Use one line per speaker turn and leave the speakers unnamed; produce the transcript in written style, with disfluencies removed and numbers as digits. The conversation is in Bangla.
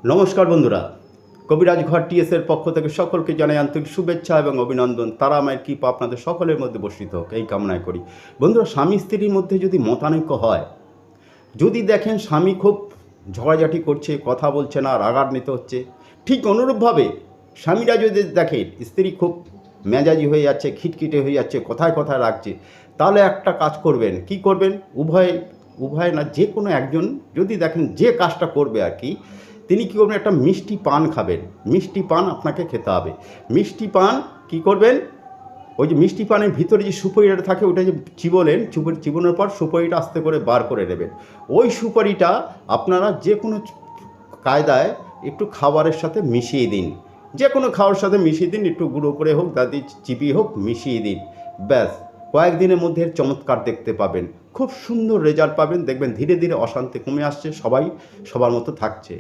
নমস্কার বন্ধুরা, কবিরাজ ঘর টিএসের পক্ষ থেকে সকলকে জানাই আন্তরিক শুভেচ্ছা এবং অভিনন্দন। তারা মায়ের কৃপা আপনাদের সকলের মধ্যে বর্ষিত হোক, এই কামনাই করি। বন্ধুরা, স্বামী স্ত্রীর মধ্যে যদি মতানৈক্য হয়, যদি দেখেন স্বামী খুব ঝগড়াঝাটি করছে, কথা বলছে না, রাগান্বিত হচ্ছে, ঠিক অনুরূপভাবে স্বামীরা যদি দেখেন স্ত্রী খুব মেজাজি হয়ে যাচ্ছে, খিটখিটে হয়ে যাচ্ছে, কথায় কথায় রাখছে, তাহলে একটা কাজ করবেন। কি করবেন? উভয় না, যে কোনো একজন যদি দেখেন যে কাজটা করবে আর কি, তিনি কী করবেন? একটা মিষ্টি পান খাবেন। মিষ্টি পান আপনাকে খেতে হবে। মিষ্টি পান কী করবেন? ওই যে মিষ্টি পানের ভিতরে যে সুপারিটা থাকে, ওটা যে চিবোনোর পর সুপারিটা আস্তে করে বার করে নেবেন। ওই সুপারিটা আপনারা যে কোনো কায়দায় একটু খাবারের সাথে মিশিয়ে দিন। যে কোনো খাওয়ার সাথে মিশিয়ে দিন, একটু গুঁড়ো করে হোক, দাদি চিবিয়ে হোক, মিশিয়ে দিন। ব্যাস, কয়েকদিনের মধ্যে এর চমৎকার দেখতে পাবেন। খুব সুন্দর রেজাল্ট পাবেন। দেখবেন ধীরে ধীরে অশান্তি কমে আসছে, সবাই সবার মতো থাকছে।